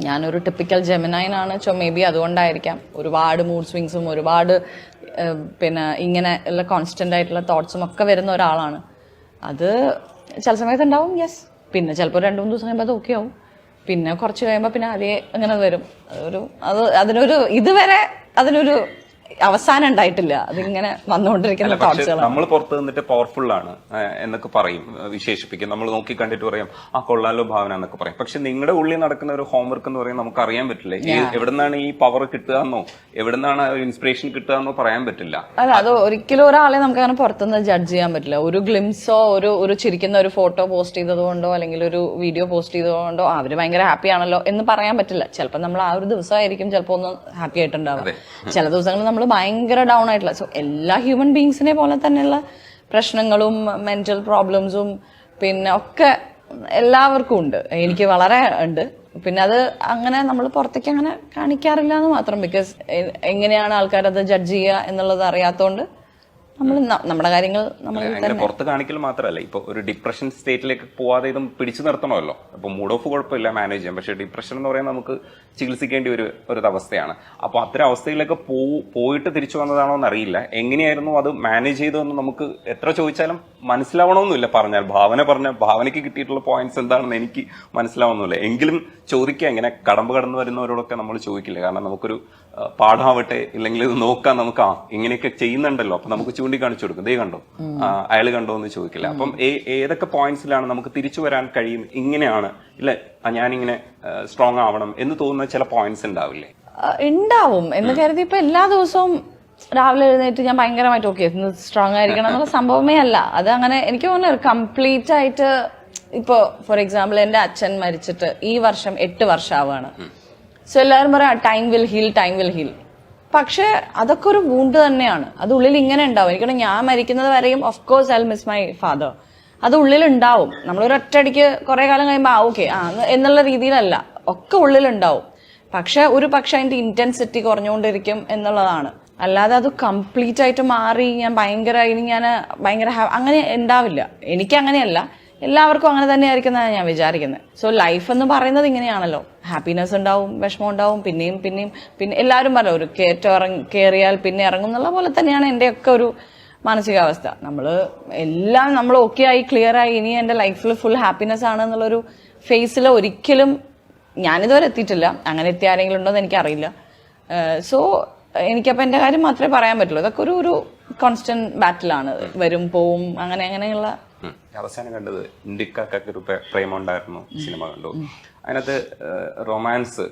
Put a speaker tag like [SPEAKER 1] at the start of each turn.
[SPEAKER 1] ഞാനൊരു typical ജെമിനൈനാണ്. So may be അതുകൊണ്ടായിരിക്കാം ഒരുപാട് മൂഡ് സ്വിങ്സും ഒരുപാട് പിന്നെ ഇങ്ങനെ ഉള്ള കോൺസ്റ്റന്റ് ആയിട്ടുള്ള തോട്ട്സും ഒക്കെ വരുന്ന ഒരാളാണ്. അത് ചില സമയത്ത് ഉണ്ടാവും, യെസ്. പിന്നെ ചിലപ്പോൾ 2-3 ദിവസം കഴിയുമ്പോൾ അത് ഓക്കെ ആവും. പിന്നെ കുറച്ച് കഴിയുമ്പോൾ പിന്നെ അതേ അങ്ങനെ വരും. അതിനൊരു ഇതുവരെ അതിനൊരു അവസാനം ഉണ്ടായിട്ടില്ല. അതിങ്ങനെ വന്നുകൊണ്ടിരിക്കുന്ന തോട്ട്സുകൾ.
[SPEAKER 2] നമ്മൾ പുറത്ത് നിന്നിട്ട് പവർഫുൾ ആണ് എന്നൊക്കെ പറയും, വിശേഷിപ്പിക്കും. നമ്മൾ നോക്കി കണ്ടിട്ട് പറയും ആ കൊള്ളാലോ ഭാവന എന്നൊക്കെ പറയും. പക്ഷെ നിങ്ങളുടെ ഉള്ളിൽ നടക്കുന്ന ഒരു ഹോംവർക്ക് എന്ന് പറയുന്നത് നമുക്ക് അറിയാൻ പറ്റില്ല. എവിടുന്നാണ് ഈ പവർ കിട്ടുക എന്നോ എവിടുന്നാണ് ഇൻസ്പിറേഷൻ കിട്ടുക എന്നോ പറയാൻ പറ്റില്ല.
[SPEAKER 1] അല്ല, അത് ഒരിക്കലും ഒരാളെ നമുക്ക് അങ്ങനെ പുറത്തുനിന്ന് ജഡ്ജ് ചെയ്യാൻ പറ്റില്ല. ഒരു ഗ്ലിംസോ ഒരു ചിരിക്കുന്ന ഒരു ഫോട്ടോ പോസ്റ്റ് ചെയ്തതുകൊണ്ടോ അല്ലെങ്കിൽ ഒരു വീഡിയോ പോസ്റ്റ് ചെയ്തതുകൊണ്ടോ അവര് ഭയങ്കര ഹാപ്പി ആണല്ലോ എന്ന് പറയാൻ പറ്റില്ല. ചിലപ്പോൾ നമ്മൾ ആ ഒരു ദിവസമായിരിക്കും ചിലപ്പോൾ ഒന്ന് ഹാപ്പി ആയിട്ടുണ്ടാവും. ചില ദിവസങ്ങളിൽ നമ്മൾ ഭയങ്കര ഡൗൺ ആയിട്ടുള്ള. സോ എല്ലാ ഹ്യൂമൻ ബീങ്സിനെ പോലെ തന്നെയുള്ള പ്രശ്നങ്ങളും മെന്റൽ പ്രോബ്ലംസും പിന്നെ ഒക്കെ എല്ലാവർക്കും ഉണ്ട്. എനിക്ക് വളരെ ഉണ്ട്. പിന്നെ അത് അങ്ങനെ നമ്മൾ പുറത്തേക്ക് അങ്ങനെ കാണിക്കാറില്ല എന്ന് മാത്രം. ബിക്കോസ് എങ്ങനെയാണ് ആൾക്കാരത് ജഡ്ജ് ചെയ്യുക എന്നുള്ളത് അറിയാത്തതുകൊണ്ട് നമ്മൾ നമ്മുടെ കാര്യങ്ങൾ നമ്മൾ
[SPEAKER 2] പുറത്ത് കാണിക്കൽ മാത്രമല്ല, ഇപ്പൊ ഒരു ഡിപ്രഷൻ സ്റ്റേറ്റിലേക്ക് പോവാതെ ഇതും പിടിച്ചു നിർത്തണമല്ലോ. അപ്പൊ മൂഡ് ഓഫ് കുഴപ്പമില്ല, മാനേജ് ചെയ്യാം. പക്ഷെ ഡിപ്രഷൻ എന്ന് പറയുന്നത് നമുക്ക് ചികിത്സിക്കേണ്ട ഒരു അവസ്ഥയാണ്. അപ്പൊ അത്തരം അവസ്ഥയിലേക്ക് പോയിട്ട് തിരിച്ചു വന്നതാണോ എന്നറിയില്ല. എങ്ങനെയായിരുന്നു അത് മാനേജ് ചെയ്തതെന്ന് നമുക്ക് എത്ര ചോദിച്ചാലും മനസ്സിലാവണമെന്നില്ല. ഭാവനയ്ക്ക് കിട്ടിയിട്ടുള്ള പോയിന്റ്സ് എന്താണെന്ന് എനിക്ക് മനസ്സിലാവുന്നില്ല. എങ്കിലും ചോദിക്കുക, ഇങ്ങനെ കടമ്പ് കടന്നു വരുന്നവരോടൊക്കെ നമ്മൾ ചോദിക്കില്ല. കാരണം നമുക്കൊരു പാഠമാവട്ടെ, ഇല്ലെങ്കിൽ ഇത് നോക്കാൻ നമുക്ക് ഇങ്ങനെയൊക്കെ ചെയ്യുന്നുണ്ടല്ലോ, അപ്പൊ നമുക്ക് ചൂണ്ടിക്കാണിച്ചു കൊടുക്കും. ദേ കണ്ടോ, അയാൾ കണ്ടോ എന്ന് ചോദിക്കില്ല. അപ്പം ഏതൊക്കെ പോയിന്റ്സിലാണ് നമുക്ക് തിരിച്ചു വരാൻ കഴിയും, ഇങ്ങനെയാണ് ഇല്ല ഞാനിങ്ങനെ സ്ട്രോങ് ആവണം എന്ന് തോന്നുന്ന ചില പോയിന്റ്സ് ഉണ്ടാവില്ലേ?
[SPEAKER 1] ഉണ്ടാവും എന്ന് കരുതി ഇപ്പൊ എല്ലാ ദിവസവും രാവിലെ എഴുന്നേറ്റ് ഞാൻ ഭയങ്കരമായിട്ട് ഓക്കെ സ്ട്രോങ് ആയിരിക്കണം എന്നുള്ള സംഭവമേ അല്ല. അത് അങ്ങനെ എനിക്ക് തോന്നുന്നു കംപ്ലീറ്റ് ആയിട്ട്. ഇപ്പൊ ഫോർ എക്സാമ്പിൾ എന്റെ അച്ഛൻ മരിച്ചിട്ട് ഈ വർഷം 8 വർഷം ആവുകയാണ്. സോ എല്ലാവരും പറയാം ടൈം വിൽ ഹീൽ. പക്ഷെ അതൊക്കെ ഒരു വൂണ്ട് തന്നെയാണ്. അത് ഉള്ളിൽ ഇങ്ങനെ ഉണ്ടാവും. എനിക്കാണ് ഞാൻ മരിക്കുന്നത് വരെയും of course I miss my father. അത് ഉള്ളിൽ ഉണ്ടാവും. നമ്മളൊരു ഒറ്റയടിക്ക് കുറെ കാലം കഴിയുമ്പോൾ ഓക്കെ എന്നുള്ള രീതിയിലല്ല, ഒക്കെ ഉള്ളിലുണ്ടാവും. പക്ഷെ അതിന്റെ ഇന്റൻസിറ്റി കുറഞ്ഞുകൊണ്ടിരിക്കും എന്നുള്ളതാണ്. അല്ലാതെ അത് കംപ്ലീറ്റ് ആയിട്ട് മാറി ഞാൻ ഭയങ്കര അങ്ങനെ ഉണ്ടാവില്ല. എനിക്ക് അങ്ങനെയല്ല, എല്ലാവർക്കും അങ്ങനെ തന്നെയായിരിക്കും എന്നാണ് ഞാൻ വിചാരിക്കുന്നത്. സോ ലൈഫ് എന്ന് പറയുന്നത് ഇങ്ങനെയാണല്ലോ. ഹാപ്പിനെസ് ഉണ്ടാവും, വിഷമം ഉണ്ടാവും, പിന്നെ എല്ലാവരും പറയും ഒരു കയറിയാൽ പിന്നെ ഇറങ്ങും എന്നുള്ള പോലെ തന്നെയാണ് എന്റെയൊക്കെ ഒരു മാനസികാവസ്ഥ. നമ്മൾ ഓക്കെ ആയി ക്ലിയർ ആയി ഇനി എന്റെ ലൈഫിൽ ഫുൾ ഹാപ്പിനെസ് ആണ് എന്നുള്ളൊരു ഫേസിൽ ഒരിക്കലും ഞാനിതുവരെ എത്തിയിട്ടില്ല. അങ്ങനെ എത്തിയ ആരെങ്കിലും ഉണ്ടോ എന്ന് എനിക്കറിയില്ല. സോ എനിക്കപ്പോൾ എന്റെ കാര്യം മാത്രമേ പറയാൻ പറ്റുള്ളൂ. ഇതൊക്കെ ഒരു കോൺസ്റ്റന്റ് ബാറ്റിലാണ്. വരും പോവും അങ്ങനെയുള്ള.
[SPEAKER 2] അവസാനം കണ്ടത് ഇന്ത്യക്കൊരു പ്രേമം ഉണ്ടായിരുന്നു സിനിമ കണ്ടു. അതിനകത്ത് റൊമാൻസ്